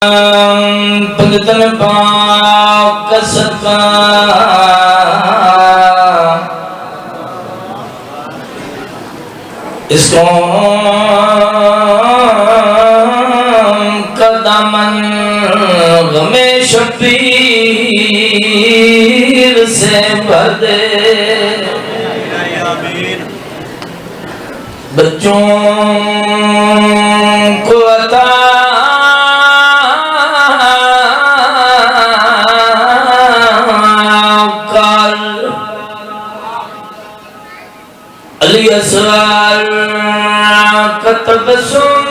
भगतन पाक सका इसको कदमन गमे शबीर से बदे बच्चों को अता अली असवार कतबसुम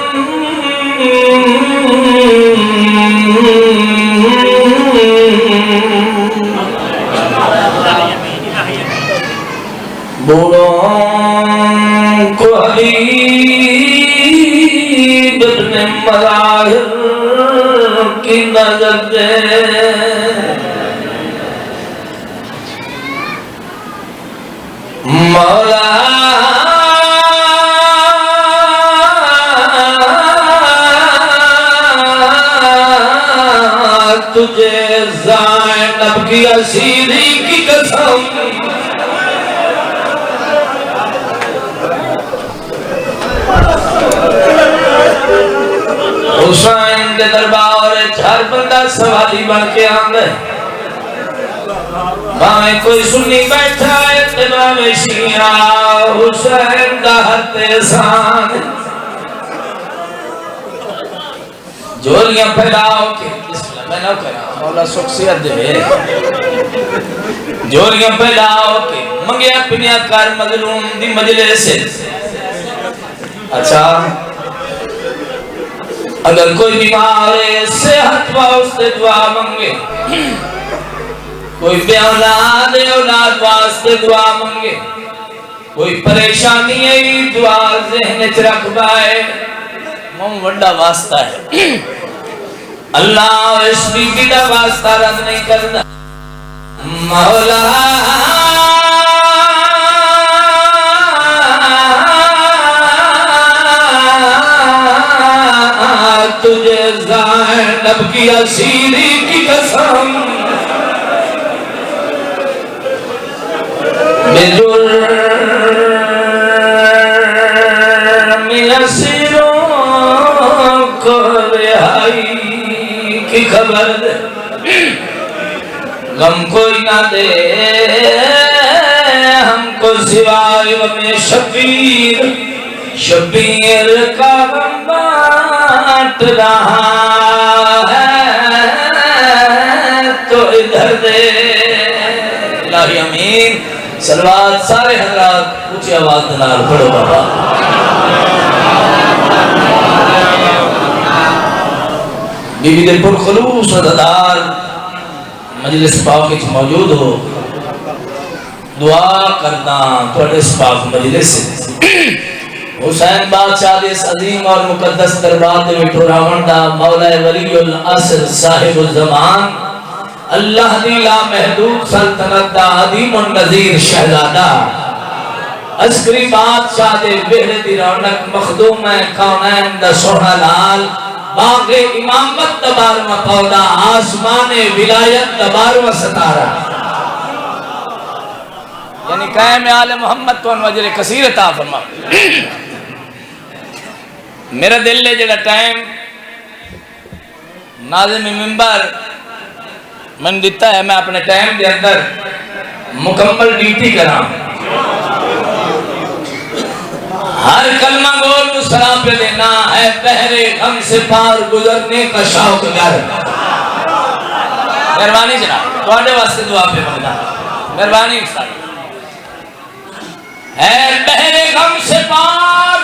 बूढ़ों को हबीब इब्न मलाहिर की नजर दे मौला तुझे ज़ैनब की असीरी की कसम हुसैन के दरबार हर बंदा सवाली बन के आंदा भावे कोई सुन्नी बैठा है ते भावे शिया हुसैन दा हत्ते सान जोलियां फैलाओ के मैं ना करा मौला सुखसियत दे जोलियां फैलाओ के मंगिया पिनिया कर मजलूम दी मजलिस अच्छा अगर कोई बीमार है सेहत वास्ते दुआ मांगे कोई बेऔलाद है औलाद वास्ते दुआ मांगे कोई परेशानी है दुआ ज़हन च रख पाए मोम वड्डा वास्ता है अल्लाह इस बीबी दा वास्ता रद नहीं करता मौला तुझे ज़ैनब की असीरी की कसम को रिहाई की खबर दे गम कोई ना दे हमको सिवाय में शबीर शबीर का गम बांट रहा है तो इधर दे इलाही अमीन सलवात सारे हजरात ऊंची आवाज नाल पढ़ो बाबा बीबी दिलपुर खलूस अदादार मजलिस पाक विच मौजूद हो दुआ करदा तुहाडे इस पाक मजलिस हुसैन बादशाह दे इस अजीम और मुकद्दस दरबार दे विच रावण दा मौला वलीउल असर साहिबुल ज़मान अल्लाह दी ला महदूद सल्तनत दा अदीमुन नज़ीर शहजादा अस्करी बादशाह दे बेहरे दी रौनक मखदूम है कौनैन दा सोहना लाल बागे इमामत दा 12वां पौधा आसमाने विलायत दा 12वां सितारा यानी कायम आले मोहम्मद तो वजर कसीर अता फरमा मेरा दिल है जेड़ा टाइम नाज़िम मिंबर मैंने दिता है मैं अपने टाइम के अंदर मुकम्मल ड्यूटी करा हर कलमा गोल को सलाम पे देना है पहरे गम से पार गुजरने का शौक कर मेहरबानी जनाब तुम्हारे वास्ते दुआ पे मंगना मेहरबानी है पहरे गम से पार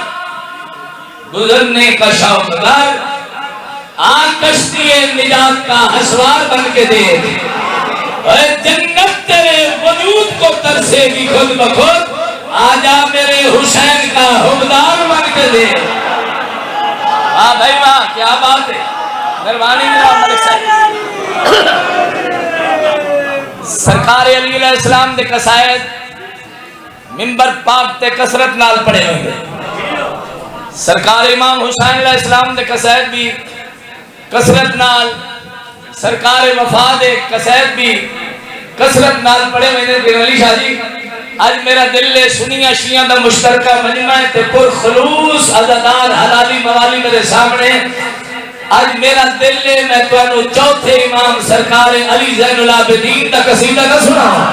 गुजरने का शौक कर आज कश्ती निजात का हसवार बन के दे जन्नत तेरे वजूद को तरसेगी खुद ब खुद आजा मेरे हुसैन का हुबदार बन के दे वाह भाई वाह क्या बात है मेहरबानी सरकार अली अलैहिस्सलाम दे कसायद मिंबर पाक ते कसरत नाल पढ़े होंगे सरकार इमाम हुसैन अलैहिस्सलाम दे कसायद भी कसरत नाल सरकार वफा दे कसैत भी कसरत नाल पढ़े मैंने फिर अली शाह जी आज मेरा दिल है सुनिया शिया दा मुश्तरका मजमा है ते पुर खलूस अज़ादार हलाली मवाली मेरे सामने आज मेरा दिल है मैं तुहानू चौथे इमाम सरकार अली ज़ैनुल आबिदीन दा कसीदा ना सुनाऊं।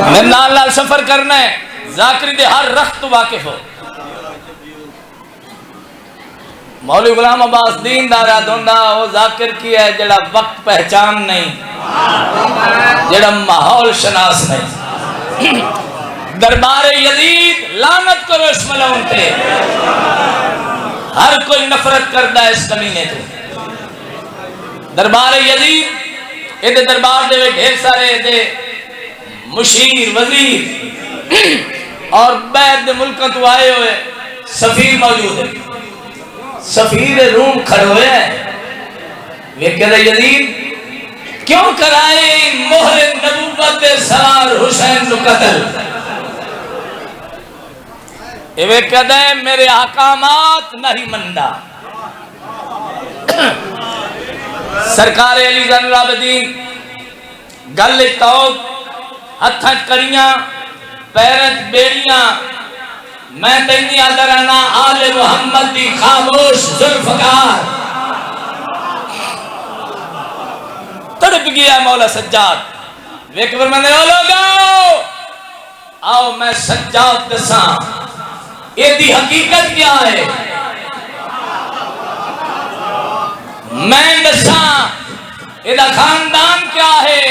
मेरे नाल नाल सफर करना है जाकिर दे हर रख तो वाकिफ हो। मौलवी गुलाम अब्बास दीनदारा धुंदा वो जाकिर की है जड़ा वक्त पहचान नहीं, जड़ा माहौल शनास नहीं। दरबार यजीद लानत करो इस मलऊन पे, हर कोई नफरत करता है इस कमीने तो। दरबार यजीद ये दरबार दे ढेर सारे दे मुशीर वजीर और बैद मुल्क तो आए हुए सफीर मौजूद है। सफीर रूम खड़ोए वे कहते यजीद क्यों कराए मोहर नबुव्वत दे सवार हुसैन नु कत्ल। वे कहते मेरे अहकामात नहीं मनदा। सरकार अली ज़ैनुल आबिदीन गल तौक हथ कड़ियां पैर बेड़ियां मैं तेनी आदराना आले मोहम्मद दी खामोश जुल्फकार। तड़प गया मौला सज्जाद वे फरमांदे ओ लोगो आओ मैं सज्जाद दसा एदी हकीकत क्या है। मैं दसा एदा खानदान क्या है,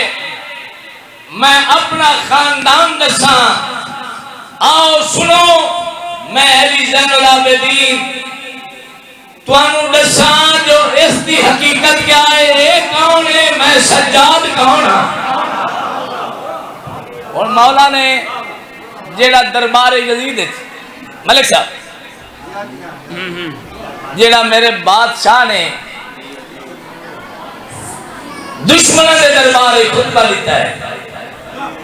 मैं अपना खानदान दसा। आओ सुनो मैं अली ज़ैनुल आबिदीन तुहानू दसा जो इसकी हकीकत क्या है, ये कौन है, मैं सज्जाद कौन हाँ। और मौला ने जेड़ा दरबार यजीद मलिक साहब जेड़ा मेरे बादशाह ने दुश्मनों के दरबार खुतबा लिता है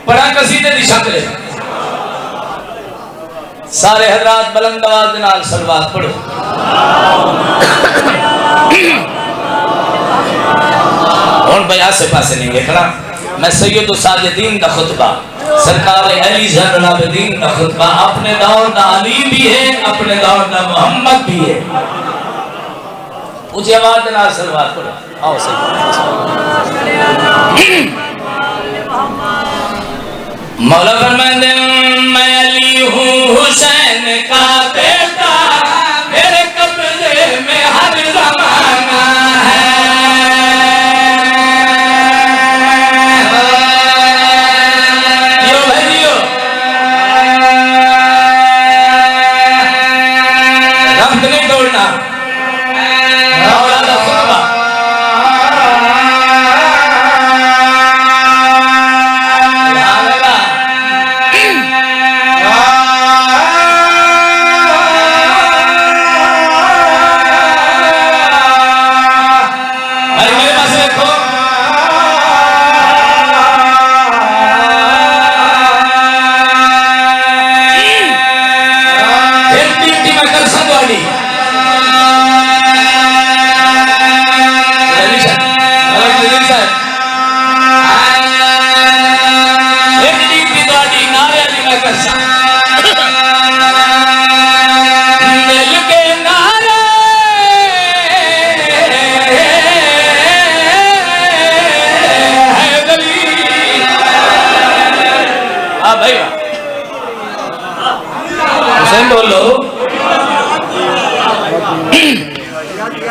बड़ा कसीदे की शक्ल है। सारे हजरात बुलंद आवाज के नाल सलवात पढ़ो। हुण भाई आसे पासे नहीं देखना, मैं सैयद साजिदीन दा खुतबा सरकार अली ज़ैनुल आबिदीन दा खुतबा अपने दौर दा अली भी है अपने दौर दा मोहम्मद भी है। ऊंची आवाज के नाल सलवात पढ़ो। आओ मौला फरमाते मैं अली हूँ हुसैन का बेटा, मेरे कब्जे में हर ज़माना है। यो भाइयों रब्त नहीं तोड़ना।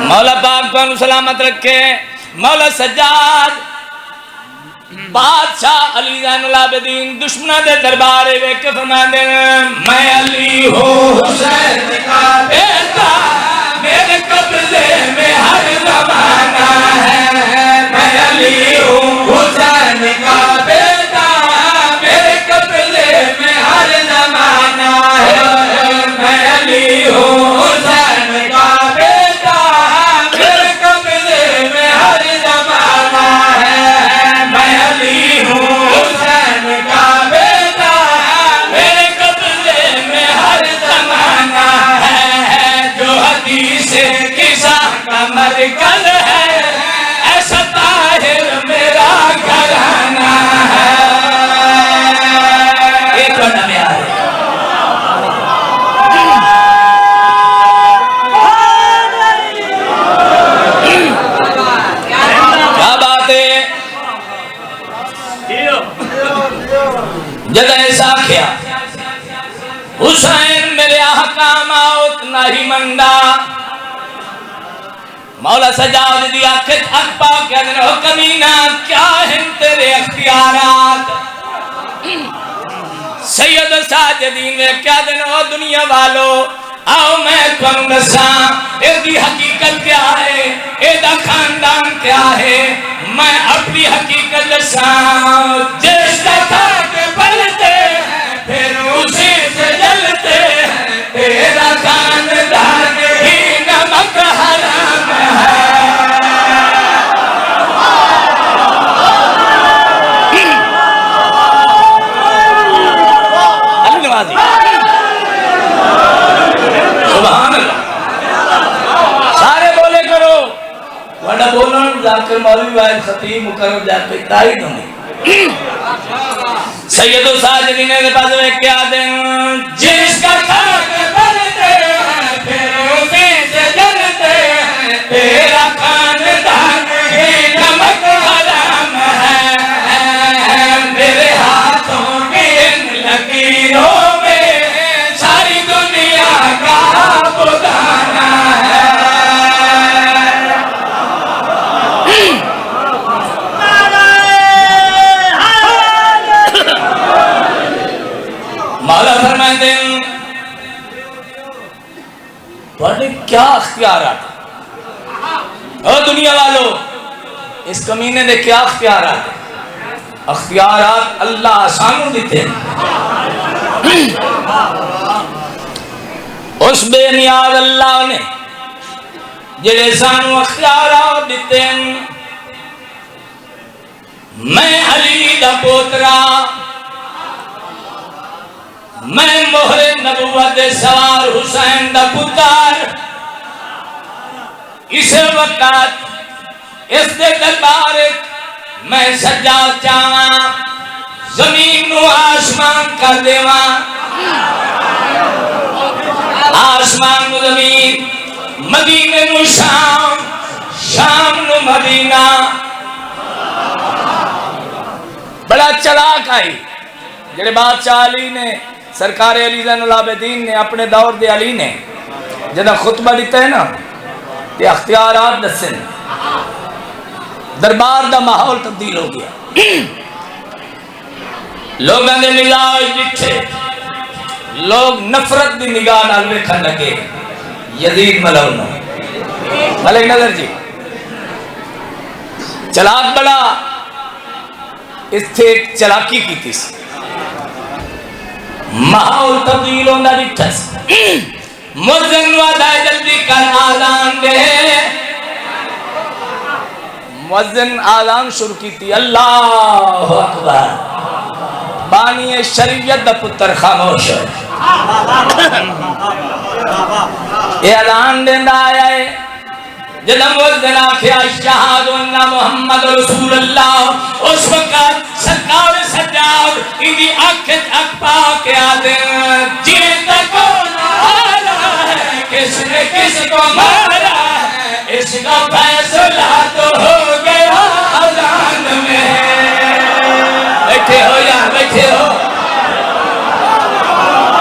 मौला पाक को सलामत रखे। मौला सज्जाद बादशाह अली ज़ैनुल आबिदीन दुश्मन दे दरबार वेख फरमांदे मैं अली हूँ हुसैन का बेटा, मेरे कब्जे में हर ज़माना है। मैं अली हूँ हुसैन का बेटा, मेरे कब्जे में हर ज़माना है। मैं अली हूँ हुसैन का बेटा, मेरे कब्जे में हर ज़माना है। मैं अली हूँ हुसैन का बेटा, मेरे कब्जे में हर ज़माना ही मंदा मौला सजाद दी आंखें अख पा के ओ कमीना क्या है तेरे अख्तियारात सैयद साजिदीन ने क्या दिन ओ दुनिया वालों आओ मैं तुम दसा एदी हकीकत क्या है एदा खानदान क्या है मैं अपनी हकीकत दसा जिसका खाक पलते हैं फिर उसी से जलते हैं तेरा खानदान ही नमक हराम है अली नवाजी सुभान अल्लाह सारे बोले करो वड़ा बोलन जाकर मौलवी वाहिद खतीब मुकर्रम जाकर ताई नहीं सैयदो साजिदीन ने पास में क्या दिन जिसका खाक बनते हैं फिर उसी से जलते हैं तेरा खानदान ही नमक हराम है मेरे हाथों की इन लकीरों में सारी दुनिया का बुदाना है मौला फरमाते हैं बड़े क्या अख्तियारात और दुनिया वालों इस कमीने ने क्या अख्तियारात अल्लाह सानू दिते उस बेनियाज अल्लाह ने जेड़े सानू अख्तियारात दिते मैं अली दा पोतरा मैं मोहरे नबुवत सवार हुसैन दा पुत्र इस वक्त इस दरबार मैं सजा चावा जमीन नु आसमान कर देवा आसमान नु जमीन मदीने नु शाम शाम नु मदीना बड़ा चलाक आई जेड़े बादशाह अली ने सरकार अली ज़ैनुल आबिदीन ने अपने दौर दे अली ने जब खुतबा दिता है ना ते अख्तियारात दसे दरबार दा माहौल तब्दील हो गया लोगों के मिजाज दिखे लोग नफरत की निगाह नाल वेखण लगे यजीद मलौना मलिक नजर जी चलाक बड़ा इत्थे चलाकी की माहौल तब्दील होना दिखा मुअज्जिन वादा जल्दी कर आज़ान दे मुअज्जिन आज़ान शुरू की थी अल्लाह अकबर बानी शरीयत दा पुत्र खामोश ये ऐलान देंदा आया है जब मुअज्जिन आखिया शहादु अन्ना मुहम्मद रसूलुल्लाह उस वक्त सरकार सज्जाद इनकी आंख पा के आते जिए तक किसने किसको मारा है इसका फैसला तो हो गया अज़ान में बैठे हो यार बैठे हो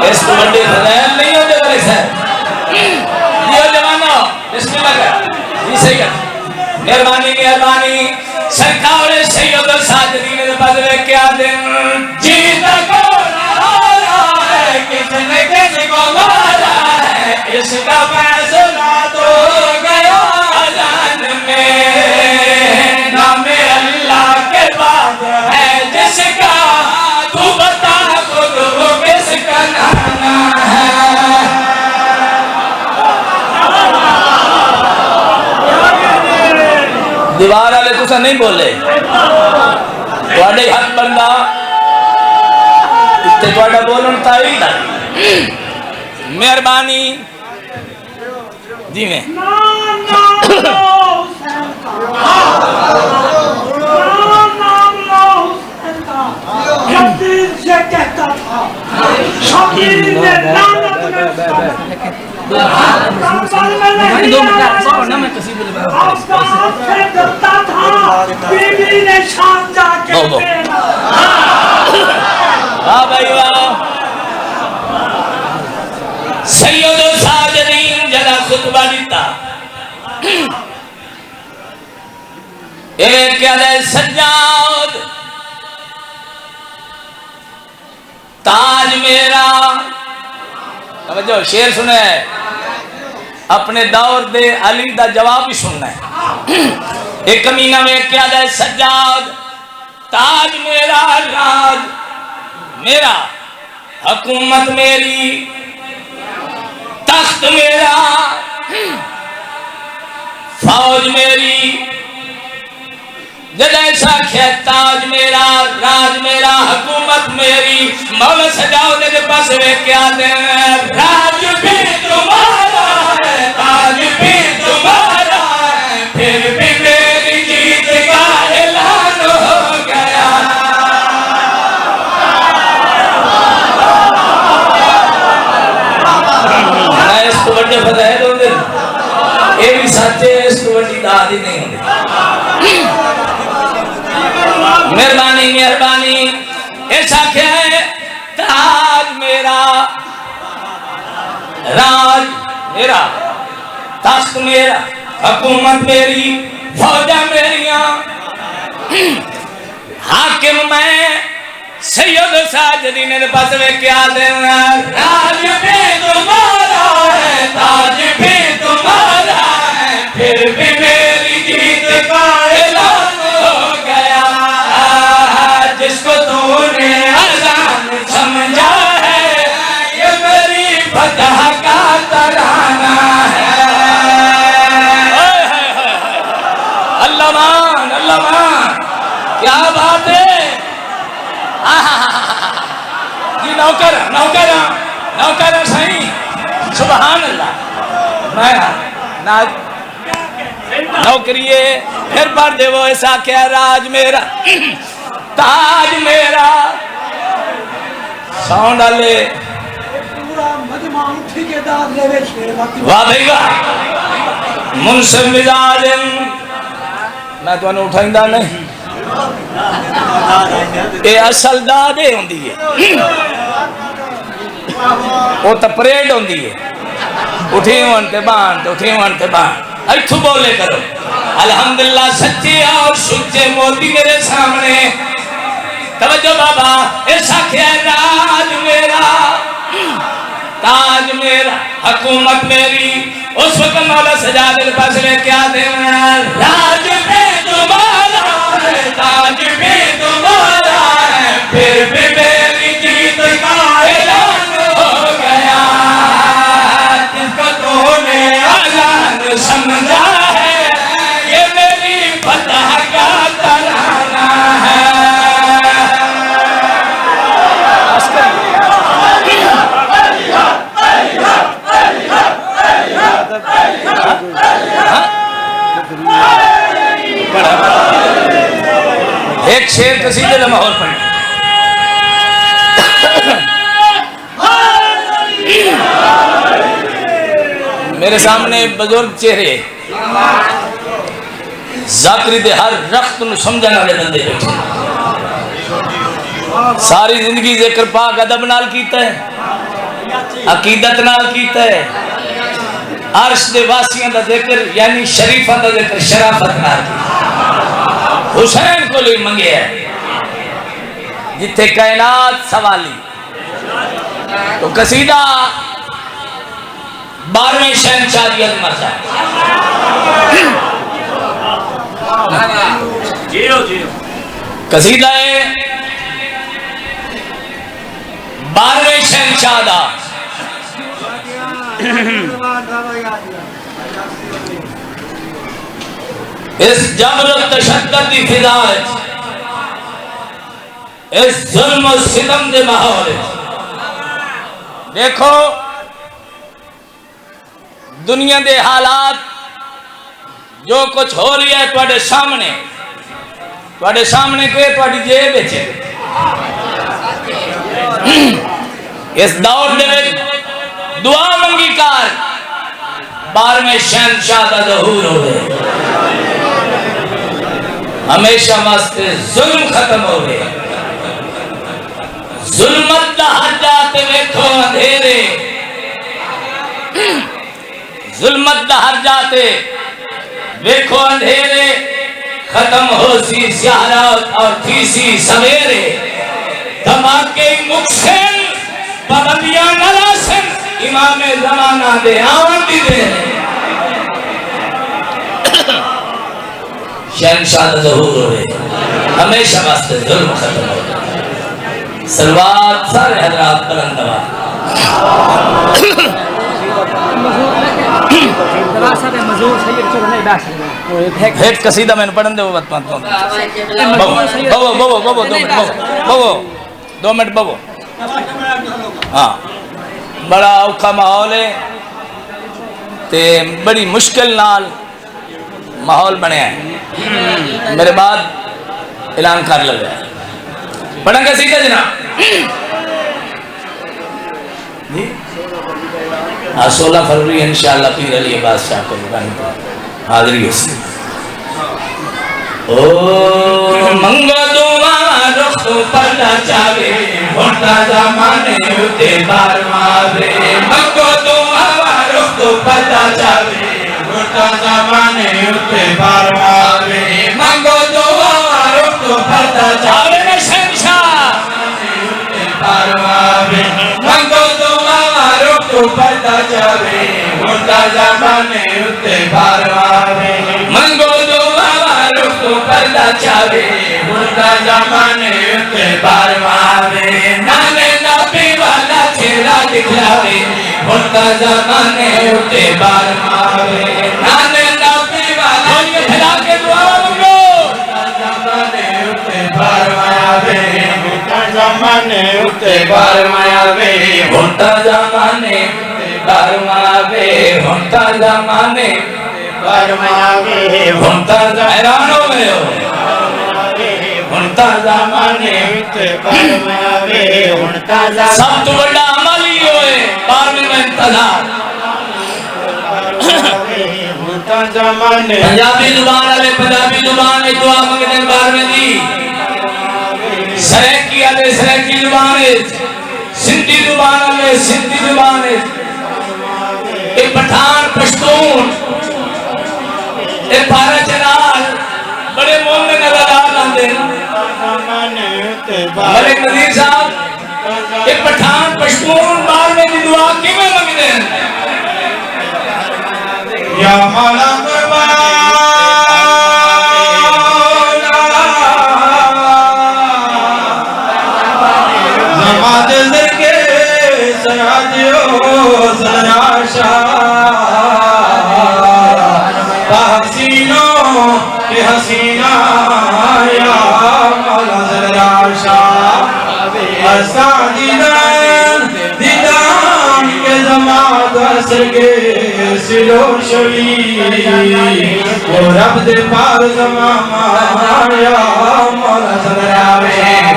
इस बड़े फज़ैल नहीं होते वाले साहब ये जवानो बिस्मिल्लाह कर ये सही है मेहरबानी मेहरबानी सरकार सैयद साजिदीन ने बदले क्या दिन जीता कौन आया है किसने किसको मारा है इसका फैसला तो हो गया अज़ान में नामे अल्लाह के बाद है जिसका तू बता खुद वो किसका नाना है दीवार वाले तुसा नहीं बोले हक बनता इतने बोलन तावील मेहरबानी जी में कहता था शकील ने लानत डरता था बीवी ने शाम जाके सैयद साजिदीन एक क्या दे सज्जाद ताज मेरा, समझो शेर सुने, अपने दौर दे अली दा जवाब ही सुनना है। एक कमीना में क्या दे सज्जाद ताज मेरा, राज मेरा, हुकूमत मेरी, तख्त मेरा, फौज मेरी, जैसा ताज मेरा, राज मेरा, हुकूमत मेरी। मौला सजाओ तेरे पास वे क्या दे, राज भी तुम्हारा है, ताज भी तुम्हारा है, फिर भी मेरी जीत का ऐलान हो गया। मैं इसको बड़े फतेह दूंगे, ये भी सच्चे, इसको बड़ी दाद ही नहीं होती। मेहरबानी मेहरबानी, ऐसा क्या है, ताज मेरा, राज मेरा, तख्त मेरा, हुकूमत मेरी, फौजा मेरिया, हाकिम मैं, सैयद साजदीन ने पास में क्या देना, राज भी तुम्हारा है, ताज भी तुम्हारा है, फिर भी मेरी जीत का ऐलान हो गया। जिसको तूने अज़ान समझा है, ये मेरी फतह का तराना है। अल्लाह मान, अल्लाह मान, क्या बात है। जी नौकर नौकर नौकर सही, सुभान अल्लाह। मैं ना नौकरी फिर पढ़ दे वो, ऐसा क्या, राज मेरा ताज मेरा, साउंड वाले पूरा मजमा ठेकेदार लेवे शेर बाकी। वाह भाई वाह, मुनसिफ मिजाज मैं तुहानू उठाइंदा नहीं, ये असल दाद ही होंदी है, वो तो परेड होंदी है, उठी होन ते बाण ते उठी होन ते बाण, इथू बोले करो अल्हम्दुलिल्लाह। सच्चे और सुच्चे मोदी मेरे सामने, तवज्जो बाबा, ऐसा क्या, राज मेरा, ताज मेरा, हुकूमत मेरी। उस वक्त मौला सजाद के पास में क्या देना, राज भी तुम्हारा है, ताज भी तुम्हारा है, फिर भी मेरी जीत का ऐलान हो गया। जिसको तूने अज़ान समझा है, ये मेरी फतह का तराना है। एक शेर कसीदे का माहौल पढ़, मेरे सामने बुजुर्ग चेहरे, जाकरी दे हर रख्त नूं समझण वाले बंदे बैठे, सारी जिंदगी जिक्र पाक अदब नाल कीता है, अकीदत नाल कीता है, अर्श दे वासियां दा जिक्र यानी शरीफां दा जिक्र शराफत नाल कीता। हुसैन को ही मंगे है, जिथे कायनात सवाली, तो कसीदा 12वें शहंशाह दी अज़मत है। कसीदा है 12वें शहंशाह दा, इस जबर तशद्दुद दी फिजा, इस जुल्म और सितम दे माहौल, देखो दुनिया दे हालात जो कुछ हो रही है तुहाडे सामने, तुहाडे सामने के तुहाडी जेब विच, इस दौर दे विच दुआ मंगी कार 12वें शहंशाह दा ज़हूर होवे, हमेशा वास्ते जुल्म खत्म होवे, जुल्मत दा हर जाते वेखो अंधेरे, जुल्मत दा हर जाते वेखो अंधेरे, खत्म हो सी ज़ियारत और थी सी सवेरे धमाके मुक्सेन पाबंदियां नलासन इमाम ज़माना दे आवन दी दे शहंशाह ज़हूर हो रहे हमेशा वास्ते जुल्म खत्म हो जाए सलवात सारे हजरात बुलंद आवाज़ एक कसीदा मैंने पढ़न दे वो बात बवो 2 मिनट बवो हाँ बड़ा औखा माहौल है ते बड़ी मुश्किल नाल माहौल बनया है मेरे बाद ऐलान कर लगा पढ़न कसीदा जनाब 16 फरवरी इंशाअल्लाह पीर अली बादशाह को हाजिरी हो ओ मंगो दुआ रुख पर्दा चावे होता जमाने उते बार मावे मंगो दुआ रुख पर्दा चावे होता जमाने उते बार मावे मंगो दुआ रुख पर्दा चावे शहंशाह उते बार मावे मंगो दुआ रुख पर्दा चावे होता जमाने उते बार मावे मंगो दुआ रुख पर्दा चावे होता जमाने उते बार मावे नाने नबी वाला चेहरा दिखलावे होता जमाने उते बार मावे नाने नबी वाला ये फैला के दुआ मांगो होता जमाने उते बार मावे होता जमाने उते बार मावे होता जमाने बार मावे होता जमाने बार मावे होता हैरान हो गए हो होता जमाने बार मावे होता सब तो बड़ा अमल ही होए 12वें में इंतजार होता जमाने पंजाबी जुबान वाले पंजाबी जुबान में दुआ मंगने 12वें दी सराइकी वाले सराइकी जुबान है सिंधी जुबान वाले सिंधी जुबान है पठान पश्तून भारत जनाल बड़े मोमिन नज़र आते हैं मलिक नज़ीर साहब पठान पश्तून मारने की दुआ किवें मंगदे हैं या मौला हसीना या मौला ज़रा शाह दीदान के ज़मात असर के सिलो शवी वो रब दे पार ज़माना या मौला ज़रा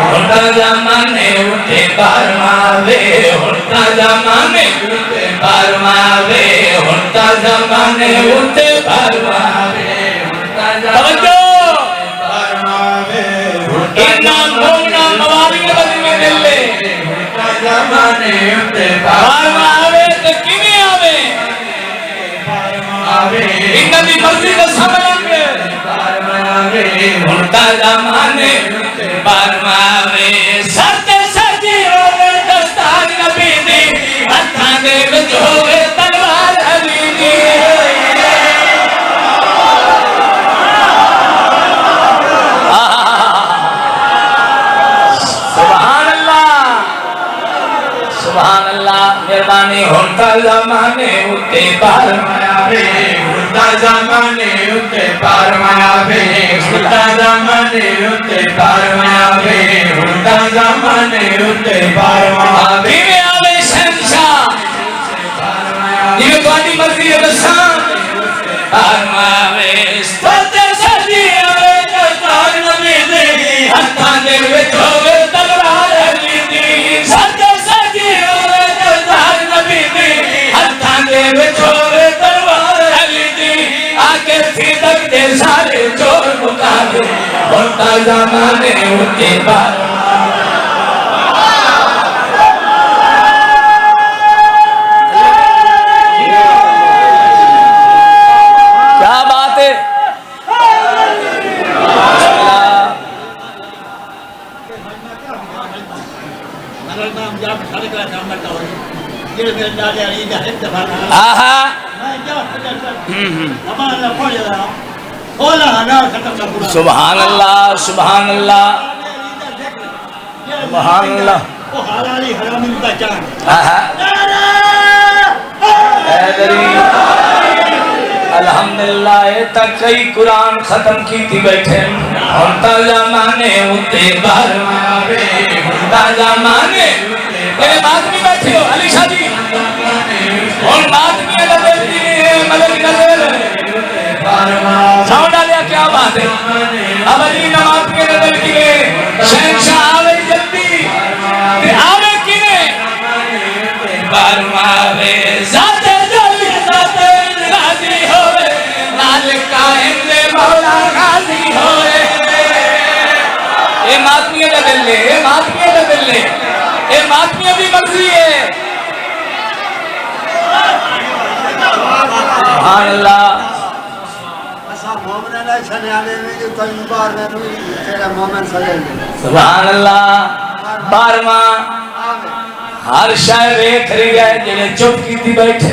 होता ज़माने उठे पार मावे होता ज़माने उठे पार मावे होता ज़माने उठे पार मावे तवज्जो इन्ना मोना मवाली के बदले में मिल ले जमाने उते पार आवे तो किवें आवे इन्ना दी मर्जी का समझांगे पार आवे होता जमाने उते पार आवे सत्य सच्ची होवे दस्तार नबी दी हत्थां दे विच होवे तलवार अली दी सुभान अल्लाह मेहरबानी होता ज़माने उते पार मावे होता ज़माने उते पार मावे होता ज़माने उते पार मावे होता ज़माने उते पार मावे में आवे शहंशाह ये तुम्हारी मर्जी है दसां पार मावे सत्य सच्ची आवे दस्तार नबी दे हत्थां दे विच होवे तलवार अली दी सत्य सारे चोर मुकाबले होता ज़माने उते पार क्या बात है आहा सुभान अल्लाह सुभान अल्लाह सुभान अल्लाह आहा अल्हम्दुलिल्लाह तक कई कुरान खत्म की थी बैठे और ताजा माने उते बारमावे ताजा माने मेरे बात में बैठे हो अली शाह जी और बात में लगती है मदद नजर साउंड डालिया क्या बात है अब अली नमाज के नजर की शहंशाह आवे जल्दी आवे किने बारमावे जाते जल्दी जाते राजी होवे मालिक कायम दे मौला गाजी होवे ए मातमिया दा दिल ले ए मातमिया दा दिल ले ए मातमिया दी मर्जी है सुभान अल्लाह सुभान अल्लाह बारवा हर शाय वेख रही है जेड़े चुप कीती बैठे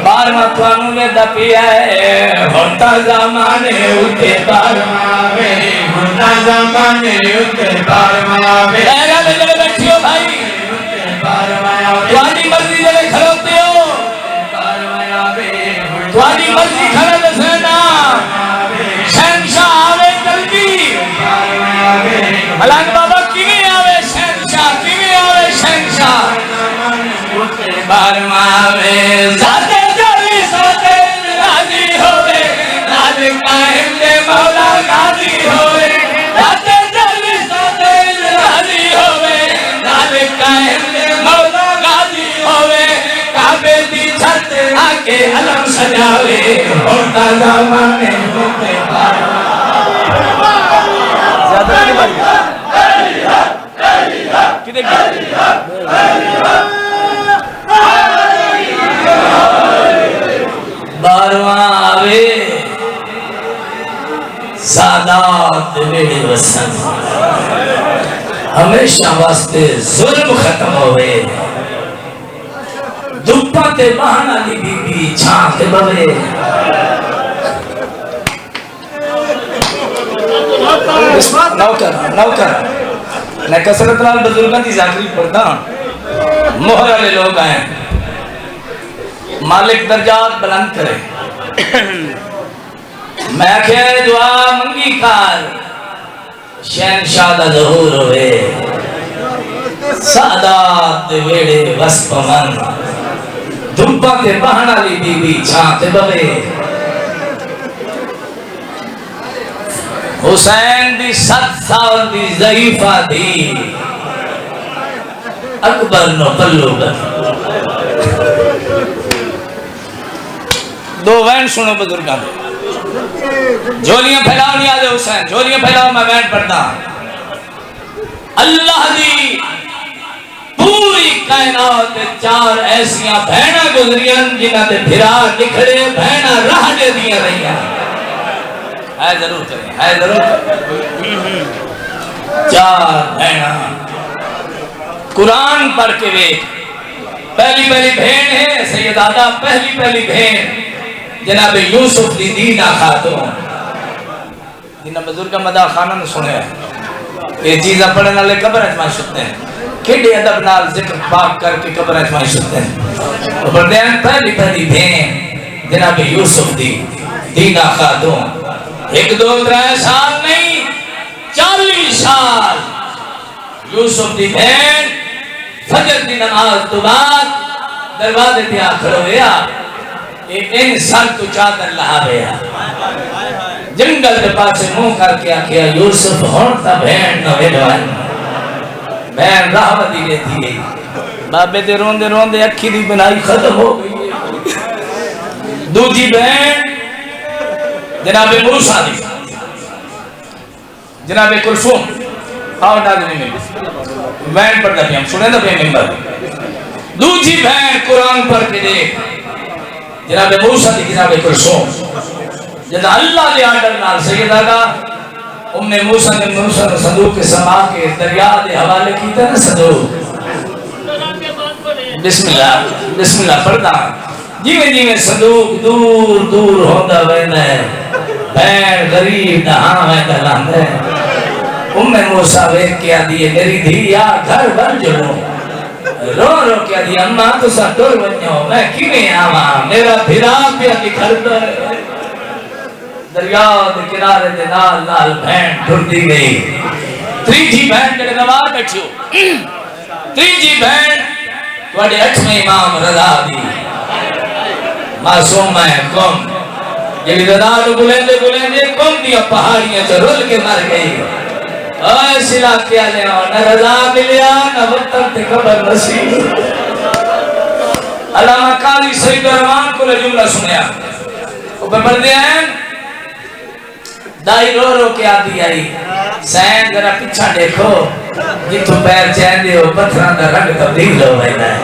बारवा थानू ने दपिया है होता ज़माने उते बारवा वे होता ज़माने उते बारवा वे ए गल जेड़े बैठियो भाई तुम्हारी मर्जी जेड़े खलोते हो तुम्हारी मर्जी खड़े दसना शहंशाह आवे जल्दी मलंग बाबा किवें आवे शहंशाह किवें आवे शहंशाह बारवा वे जाते जल्दी सोते राजी होवे मालिक कायम दे मौला गाजी होवे जाते जल्दी सोते राजी होवे मालिक कायम दे मौला गाजी होवे काबे दी छत आके अलम सजावे होता ज़माने होते ज्यादा नहीं बारी किधर बारवा आवे सादात मेरे वसन हमेशा वास्ते जुल्म खत्म होवे दुप्पा ते बहाना ली बीबी छां ते बवे नौकर नौकर मैं कसरत लाल बुजुर्गों की जागरी पढ़ता मोहर वाले लोग आए मालिक दर्जात बुलंद करे मैं क्या दुआ मंगी कार शहंशाह दा ज़हूर होवे सादात वेड़े वस्पमन दुब्बा के बहाना ली बीबी छां ते बवे हुसैन दी 7 साल दी ज़ईफा दी अकबर नो पल्लू दो वैन सुनो बुजुर्गों झोलियां फैलाओ नहीं आदे हुसैन झोलियां फैलाओ मैं वैन पढ़ता अल्लाह दी पूरी कायनात 4 ऐसियां बहना गुजरियां जिन्हां दे फिरा निखड़े बहना राह दे दियां रहियां है जरूर करें है जरूर 4 बहना कुरान पढ़ के देख पहली पहली बहन है सैयदादा पहली पहली बहन जनाब यूसुफ दी दीना खातून जिन्हां बुजुर्ग मदा खाना ने सुने ये चीज़ पढ़ने वाले कब्र में सुनते हैं केडे अदब नाल जिक्र पाक करके कब्र में सुनते हैं तो बरदान पहली पहली बहन जनाब यूसुफ दी दीना खातून 1 2 3 साल नहीं 40 साल यूसुफ दी बहन फजर दी नमाज तो बाद दरवाजे ते आ खड़ोया इन सर तो चादर लहावेया जंगल के पासे मुंह करके आखिया यूसुफ हुण ता बहन न वेडवान बहन राहवती रहती है बाबे ते रोंदे रोंदे अखी दी बनाई खत्म हो गई दूजी बहन जनाबे मूसा दी जनाबे कुलसूम आओ नाज़रीन में बहन पढ़ता पिया सुने ना पिया मेंबर दूजी बहन कुरान पढ़ के देख जनाबे मूसा दी जनाबे कुलसूम जब अल्लाह के आर्डर नाल सैयदा उम्मे मूसा ने संदूक के समा के दरिया के हवाले कीता ना संदूक बिस्मिल्लाह बिस्मिल्लाह पढ़दा जिवें जिवें संदूक दूर दूर होंदा वेंदा है भैन गरीब दहां वेंदा लांदा है उम्मे मूसा वेख के आदी है मेरी धी आ घर बन जलो रो रो के आदी अम्मा तुसा टुर वञो मैं किवें आवा मेरा भिरा पिया निखरदा है दरिया दे किनारे दे नाल नाल भैन टुरदी गई त्रीजी भैन जेड़े नवार बैठियो त्रीजी भैन तुहाडे 8वें इमाम रज़ा दी मासूम है कौम जेड़ी रज़ा नु बुलेंदे बुलेंदे कौम दी पहाड़ियां च रुल के मर गई ओए सिला के आले न रज़ा मिलिया न वतन ते खबर नसीब अल्लामा काली सईद रहमान को जुमला सुनया ओ पढ़दे हैं दाई रो रो के आती आई सैन जरा पीछा देखो जिथों पैर चैंदे हो पत्थरां दा रंग तब्दील हो वैंदा है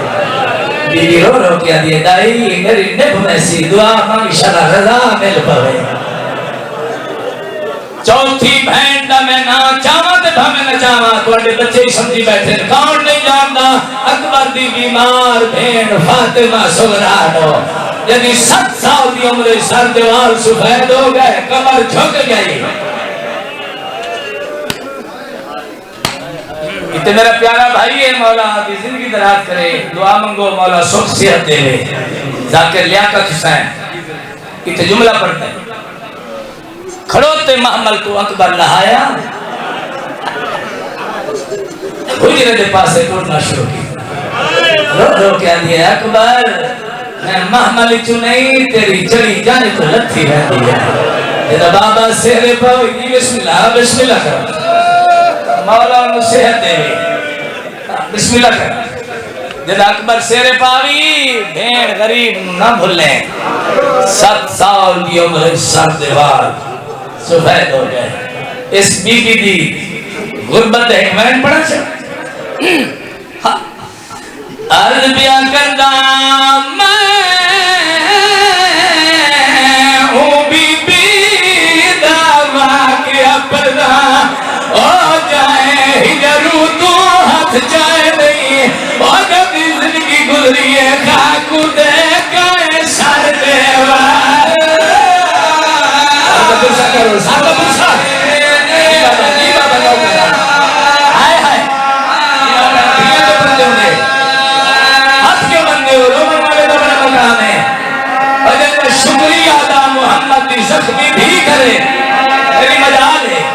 बीबी रो रो के आती है दाई मेरी निभ वैसी दुआ मांगी शरा रज़ा मिल पवे चौथी बहन दा मैं ना चावा ते भावे न चावा तुहाडे बच्चे ही समझी बैठे कौन नहीं जानदा अकबर दी बीमार बहन फातिमा सुगरा नो यदि 7 साल की उम्र सर दीवार सफेद हो गए कमर झुक गई इतने मेरा प्यारा भाई है मौला की जिंदगी दराज करे दुआ मंगो मौला सुख सेहत देवे जाकिर लियाकत हुसैन इतने जुमला पढ़ते हैं खड़ोते महमल को अकबर लहाया हुजरे दे पासे टूटना शुरू किया रो रो के आदि अकबर मैं महमल चु नहीं तेरी चढ़ी जाने तो लथी रहती है तेरा बाबा सेहरे पावी बिस्मिल्लाह बिस्मिल्लाह कर मौला नु सेहत देवे बिस्मिल्लाह कर जब अकबर सेहरे पावी भेड़ गरीब ना भूले 7 साल की उम्र सर दीवार सफेद हो गए इस बीबी दी गुरबत है मैंने पढ़ा चा अर्ज बिया करदा जाए नहीं और जब जिंदगी गुजरी है खाकू दे गए सर देवा करो साबा बुसा जी बाबा लो करा हाय हाय ये तो बंदे होंगे हाथ के बंदे हो रोने वाले तो बड़ा मकान है और जब शुक्रिया अदा मोहम्मद की जख्मी भी करे तेरी मजाल है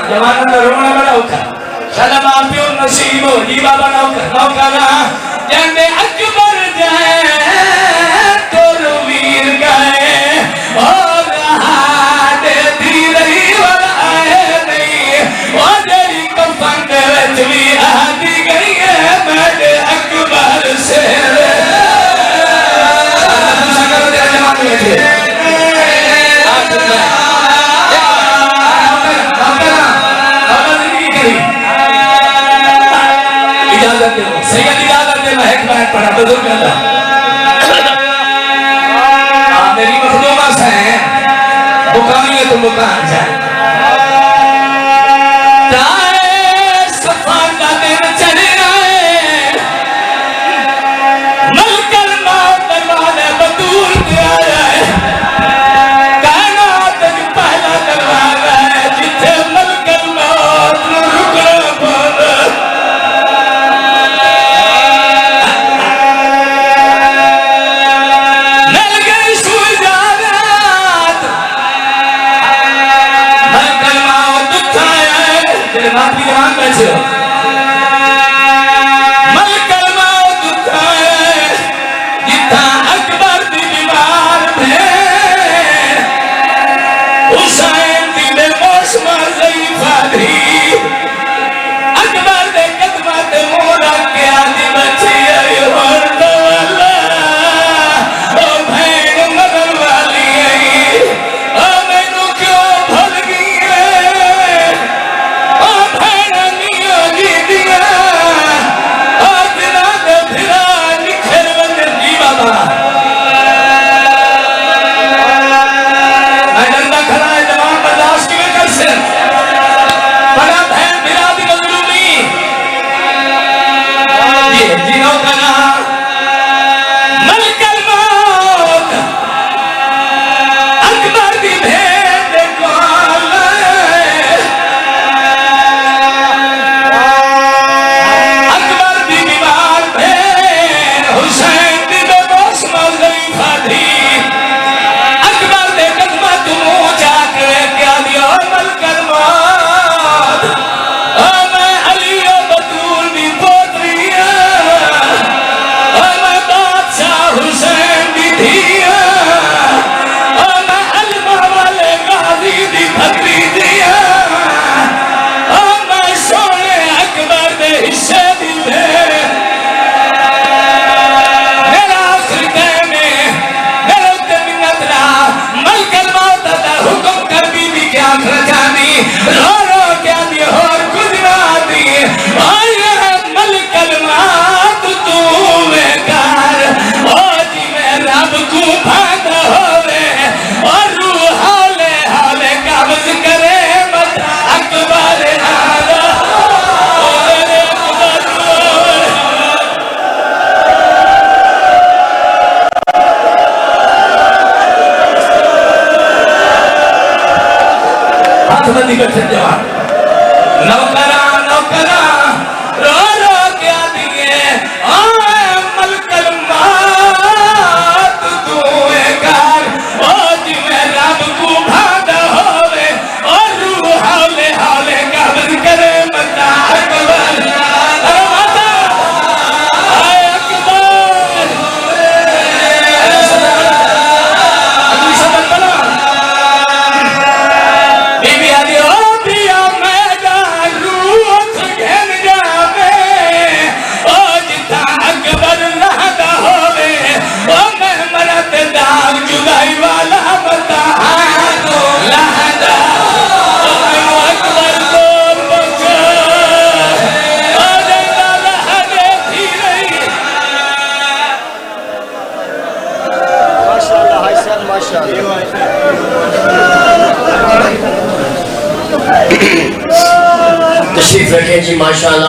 जवान में रोना बड़ा उठा शाला माफियो नसीब हो जी बाबा नौकरा जंदे अकबर जाए तो वीर गए और हाथ धीरे वाला आए नहीं और तेरी कफन दे विच भी आदी गई है मेरे अकबर से सागर दे जवान में पढ़ा बुजुर्ग मेरी मखदूमा से बुकानी है तुम बुकान जाए सफान का दिन चले आए मलकल मौत वाले बतूर दिया है कायनात का पहला दरवाजा है जिथे मलकल मौत रुकना पड़ा हाथ में नहीं बैठे जवान नौकरा नौकरा रो रो क्या दिए मलकल मात दुए कर ओ जिमे रब को भादा होवे और रूह हाले हाले कब्र करे मता अकबर अरे माता आए अकबर अगली शब्द बना बीबी आदि ओ पिया मैदान रूह घेन जावे ओ जिता अकबर रहदा होवे ओ मैं मरत दाग जुदाई वाला बता लहदा ओ अकबर बोल बचा ओ देता लहदे थी रही माशाल्लाह हसन माशाल्लाह तशरीफ रखें जी माशाल्लाह।